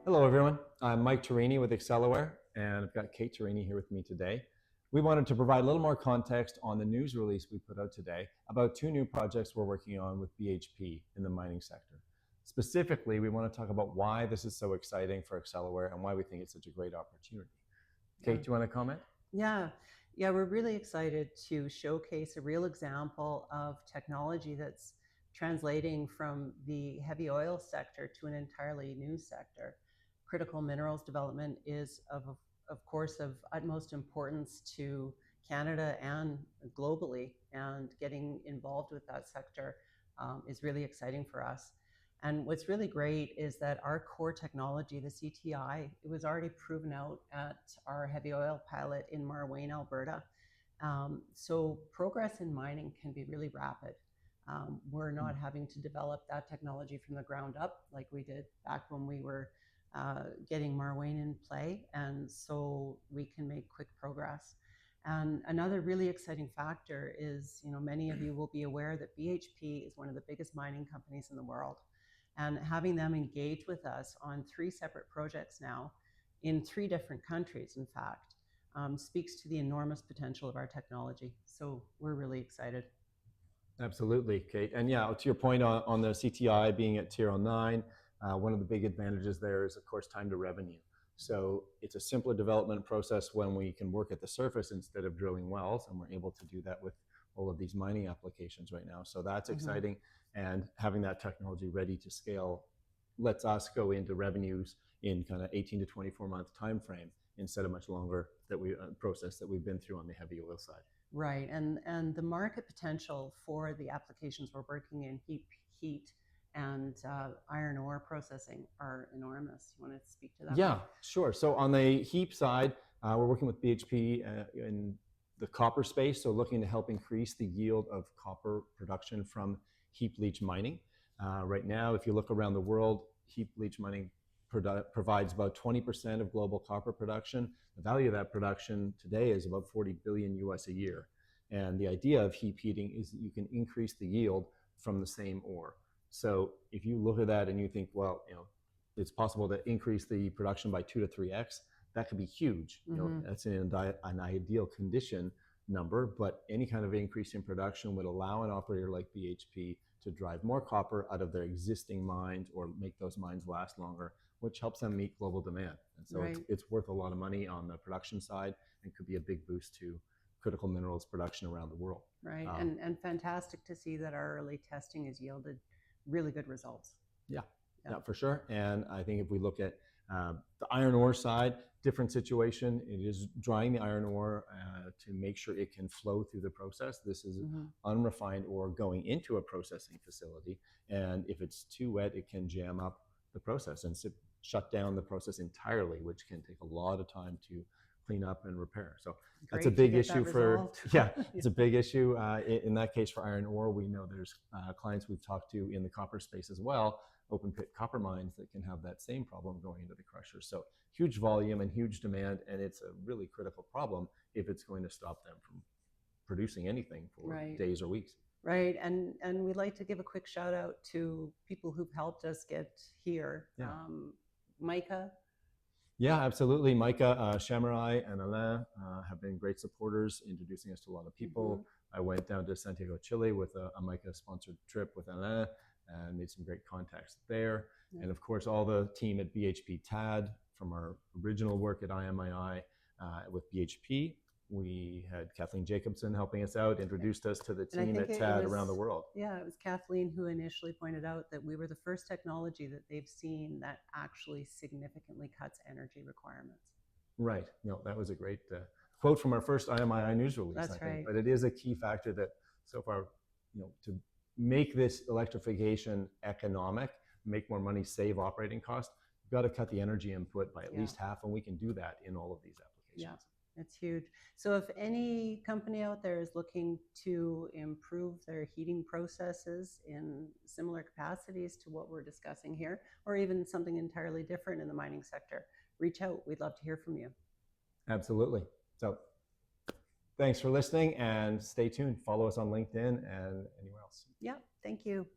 Hello, everyone. I'm Mike Tourigny with Acceleware, and I've got Kate Tourigny here with me today. We wanted to provide a little more context on the news release we put out today about two new projects we're working on with BHP in the mining sector. Specifically, we want to talk about why this is so exciting for Acceleware and why we think it's such a great opportunity. Kate, do you want to comment? Yeah, we're really excited to showcase a real example of technology that's translating from the heavy oil sector to an entirely new sector. Critical minerals development is of course of utmost importance to Canada and globally, and getting involved with that sector is really exciting for us. And what's really great is that our core technology, the CTI, it was already proven out at our heavy oil pilot in Marwayne, Alberta. So progress in mining can be really rapid. We're not having to develop that technology from the ground up like we did back when we were getting Marwayne in play, and so we can make quick progress. And another really exciting factor is, many of you will be aware that BHP is one of the biggest mining companies in the world. And having them engage with us on 3 separate projects now in 3 different countries, in fact, speaks to the enormous potential of our technology. So we're really excited. Absolutely, Kate. And yeah, to your point on the CTI being at Tier 9, one of the big advantages there is, of course, time to revenue. So it's a simpler development process when we can work at the surface instead of drilling wells, and we're able to do that with all of these mining applications right now. So that's exciting. And having that technology ready to scale lets us go into revenues in kind of 18 to 24 month time frame instead of much longer process that we've been through on the heavy oil side. Right, and the market potential for the applications we're working in, heat, and iron ore processing, are enormous. You want to speak to that? Yeah, sure. So on the heap side, we're working with BHP in the copper space, so looking to help increase the yield of copper production from heap leach mining. Right now, if you look around the world, heap leach mining provides about 20% of global copper production. The value of that production today is about 40 billion US a year. And the idea of heap heating is that you can increase the yield from the same ore. So if you look at that and you think, well, it's possible to increase the production by 2 to 3x, that could be huge. That's an ideal condition number, but any kind of increase in production would allow an operator like BHP to drive more copper out of their existing mines or make those mines last longer, which helps them meet global demand. And so it's worth a lot of money on the production side and could be a big boost to critical minerals production around the world. Right, and fantastic to see that our early testing has yielded really good results. Yeah, for sure. And I think if we look at the iron ore side, different situation. It is drying the iron ore to make sure it can flow through the process. This is unrefined ore going into a processing facility. And if it's too wet, it can jam up the process and shut down the process entirely, which can take a lot of time to clean up and repair. So that's a big issue for, it's a big issue. In that case for iron ore, we know there's clients we've talked to in the copper space as well, open pit copper mines that can have that same problem going into the crusher. So huge volume and huge demand, and it's a really critical problem if it's going to stop them from producing anything for days or weeks. Right, and we'd like to give a quick shout out to people who've helped us get here. Micah. Yeah, absolutely. Micah, Shamarai, and Alain have been great supporters, introducing us to a lot of people. I went down to Santiago, Chile with a Micah-sponsored trip with Alain and made some great contacts there. And of course, all the team at BHP TAD from our original work at IMII with BHP. We had Kathleen Jacobson helping us out, introduced us to the team at TAD around the world. Yeah, it was Kathleen who initially pointed out that we were the first technology that they've seen that actually significantly cuts energy requirements. Right. That was a great quote from our first IMII news release. That's right. But it is a key factor that so far, to make this electrification economic, make more money, save operating costs, you've got to cut the energy input by at least half, and we can do that in all of these applications. Yeah, it's huge. So if any company out there is looking to improve their heating processes in similar capacities to what we're discussing here, or even something entirely different in the mining sector, reach out. We'd love to hear from you. Absolutely. So thanks for listening, and stay tuned. Follow us on LinkedIn and anywhere else. Yeah, thank you.